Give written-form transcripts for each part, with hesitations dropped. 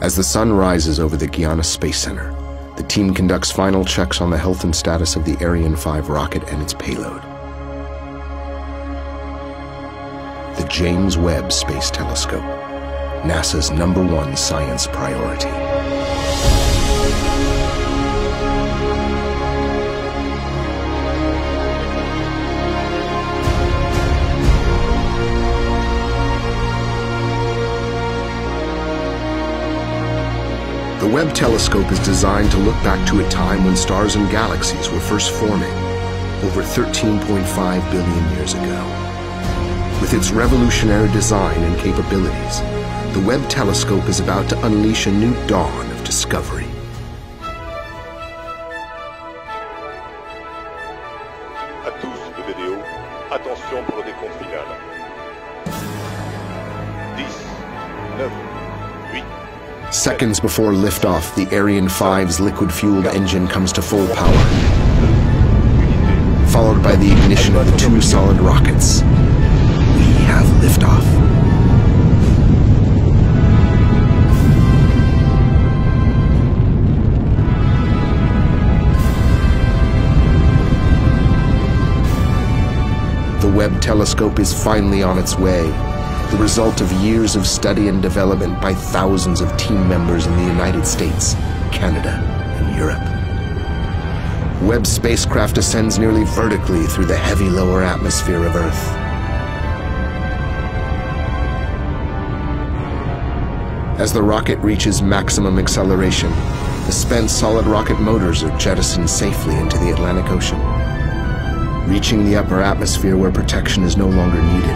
As the sun rises over the Guiana Space Center, the team conducts final checks on the health and status of the Ariane 5 rocket and its payload. The James Webb Space Telescope, NASA's #1 science priority. The Webb telescope is designed to look back to a time when stars and galaxies were first forming, over 13.5 billion years ago. With its revolutionary design and capabilities, the Webb telescope is about to unleash a new dawn of discovery. À tous de vidéo, attention pour le décompte final. 10, 9, 8. Seconds before liftoff, the Ariane 5's liquid-fueled engine comes to full power, followed by the ignition of the 2 solid rockets. We have liftoff. The Webb telescope is finally on its way, the result of years of study and development by thousands of team members in the United States, Canada, and Europe. Webb's spacecraft ascends nearly vertically through the heavy lower atmosphere of Earth. As the rocket reaches maximum acceleration, the spent solid rocket motors are jettisoned safely into the Atlantic Ocean. Reaching the upper atmosphere where protection is no longer needed,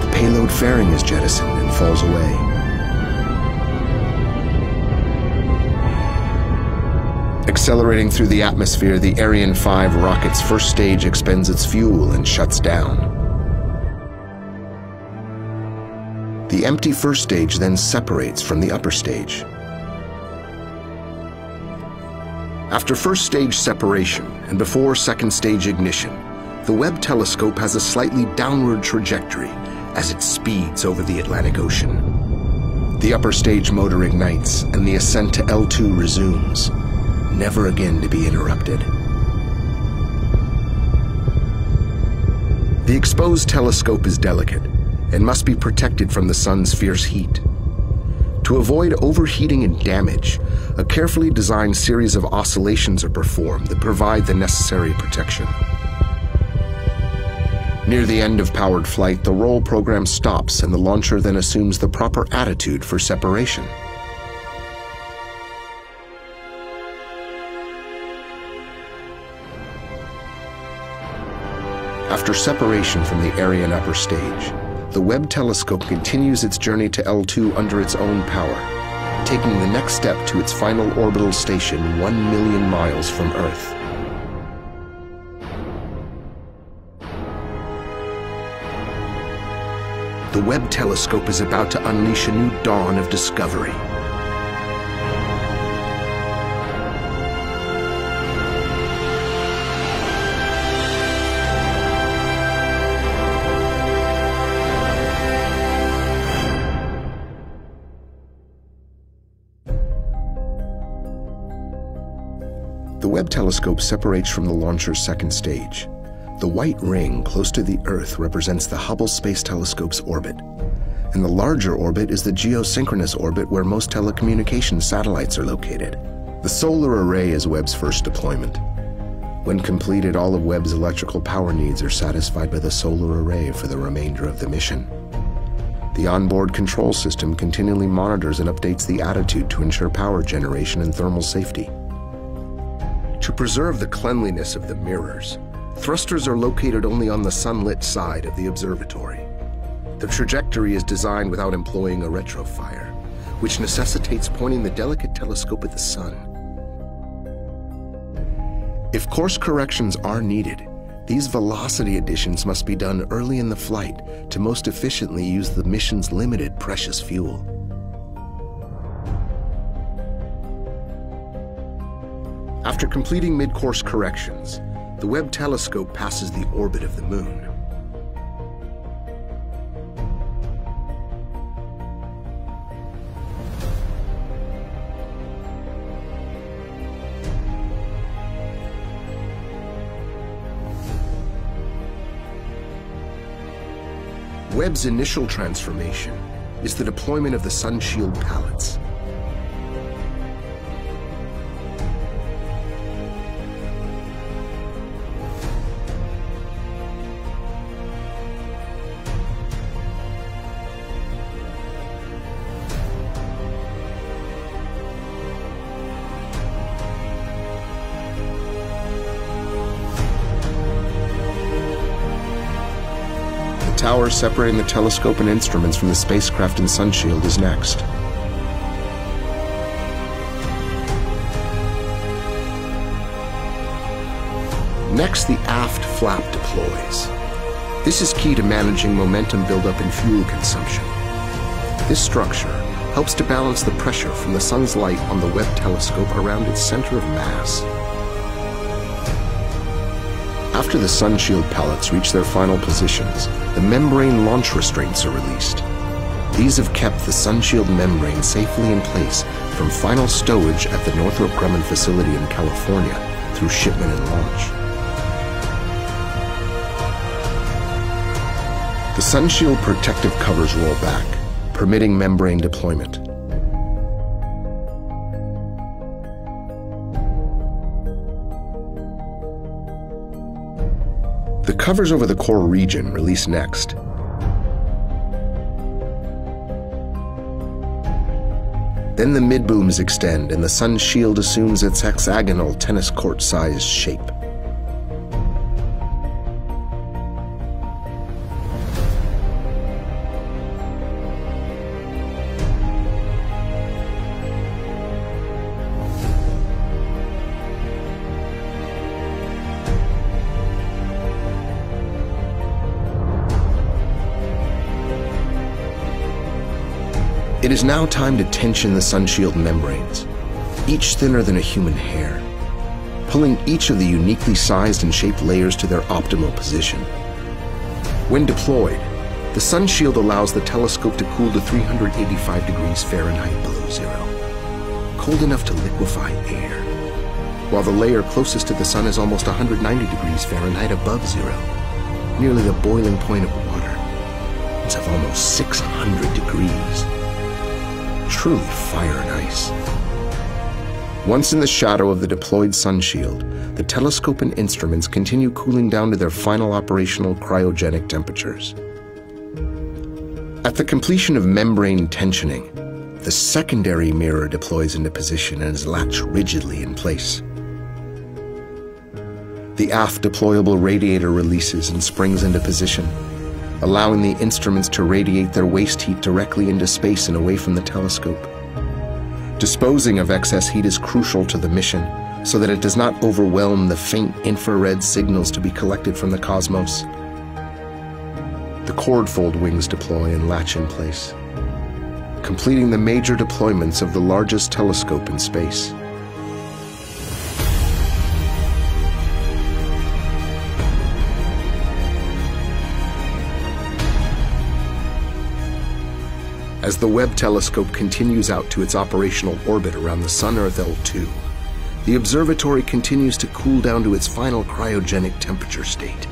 the payload fairing is jettisoned and falls away. Accelerating through the atmosphere, the Ariane 5 rocket's first stage expends its fuel and shuts down. The empty first stage then separates from the upper stage. After first stage separation and before second stage ignition, the Webb telescope has a slightly downward trajectory as it speeds over the Atlantic Ocean. The upper stage motor ignites and the ascent to L2 resumes, never again to be interrupted. The exposed telescope is delicate and must be protected from the sun's fierce heat. To avoid overheating and damage, a carefully designed series of oscillations are performed that provide the necessary protection. Near the end of powered flight, the roll program stops and the launcher then assumes the proper attitude for separation. After separation from the Ariane upper stage, the Webb telescope continues its journey to L2 under its own power, taking the next step to its final orbital station 1 million miles from Earth. The Webb telescope is about to unleash a new dawn of discovery. The Webb telescope separates from the launcher's second stage. The white ring close to the Earth represents the Hubble Space Telescope's orbit, and the larger orbit is the geosynchronous orbit where most telecommunications satellites are located. The solar array is Webb's first deployment. When completed, all of Webb's electrical power needs are satisfied by the solar array for the remainder of the mission. The onboard control system continually monitors and updates the attitude to ensure power generation and thermal safety. To preserve the cleanliness of the mirrors, thrusters are located only on the sunlit side of the observatory. The trajectory is designed without employing a retrofire, which necessitates pointing the delicate telescope at the sun. If course corrections are needed, these velocity additions must be done early in the flight to most efficiently use the mission's limited precious fuel. After completing mid-course corrections, the Webb telescope passes the orbit of the Moon. Webb's initial transformation is the deployment of the sunshield pallets. The tower separating the telescope and instruments from the spacecraft and sunshield is next. Next, the aft flap deploys. This is key to managing momentum buildup and fuel consumption. This structure helps to balance the pressure from the sun's light on the Webb telescope around its center of mass. After the sunshield pallets reach their final positions, the membrane launch restraints are released. These have kept the sunshield membrane safely in place from final stowage at the Northrop Grumman facility in California through shipment and launch. The sunshield protective covers roll back, permitting membrane deployment. The covers over the core region release next. Then the mid-booms extend and the sun shield assumes its hexagonal tennis court-sized shape. It is now time to tension the sunshield membranes, each thinner than a human hair, pulling each of the uniquely sized and shaped layers to their optimal position. When deployed, the sunshield allows the telescope to cool to 385 degrees Fahrenheit below zero, cold enough to liquefy air, while the layer closest to the sun is almost 190 degrees Fahrenheit above zero, nearly the boiling point of water. It's of almost 600 degrees. Truly fire and ice. Once in the shadow of the deployed sunshield, the telescope and instruments continue cooling down to their final operational cryogenic temperatures. At the completion of membrane tensioning, the secondary mirror deploys into position and is latched rigidly in place. The aft deployable radiator releases and springs into position, allowing the instruments to radiate their waste heat directly into space and away from the telescope. Disposing of excess heat is crucial to the mission so that it does not overwhelm the faint infrared signals to be collected from the cosmos. The cord fold wings deploy and latch in place, completing the major deployments of the largest telescope in space. As the Webb telescope continues out to its operational orbit around the Sun-Earth L2, the observatory continues to cool down to its final cryogenic temperature state.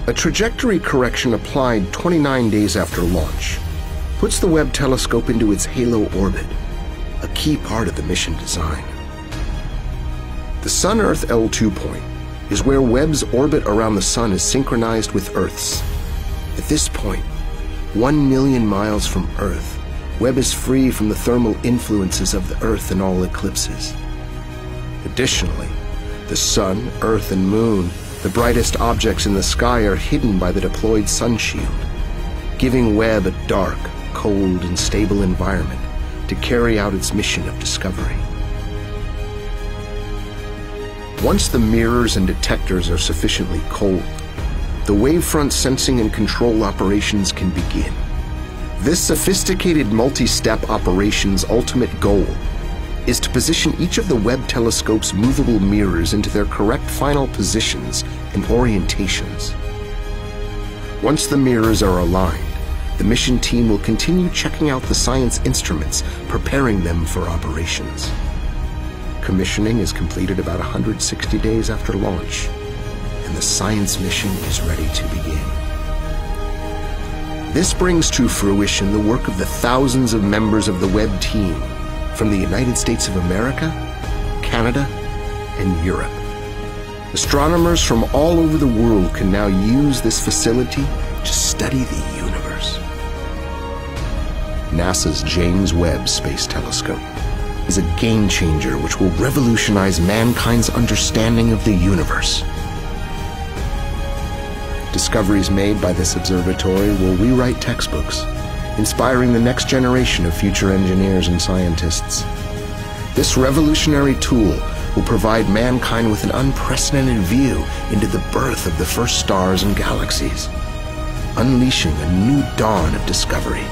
A trajectory correction applied 29 days after launch puts the Webb telescope into its halo orbit, a key part of the mission design. The Sun-Earth L2 point is where Webb's orbit around the Sun is synchronized with Earth's. At this point, 1 million miles from Earth, Webb is free from the thermal influences of the Earth and all eclipses. Additionally, the Sun, Earth, and Moon, the brightest objects in the sky, are hidden by the deployed sunshield, giving Webb a dark, cold, and stable environment to carry out its mission of discovery. Once the mirrors and detectors are sufficiently cold, the wavefront sensing and control operations can begin. This sophisticated multi-step operation's ultimate goal is to position each of the Webb telescope's movable mirrors into their correct final positions and orientations. Once the mirrors are aligned, the mission team will continue checking out the science instruments, preparing them for operations. Commissioning is completed about 160 days after launch, and the science mission is ready to begin. This brings to fruition the work of the thousands of members of the Webb team from the United States of America, Canada, and Europe. Astronomers from all over the world can now use this facility to study the universe. NASA's James Webb Space Telescope is a game changer which will revolutionize mankind's understanding of the universe. Discoveries made by this observatory will rewrite textbooks, inspiring the next generation of future engineers and scientists. This revolutionary tool will provide mankind with an unprecedented view into the birth of the first stars and galaxies, unleashing a new dawn of discovery.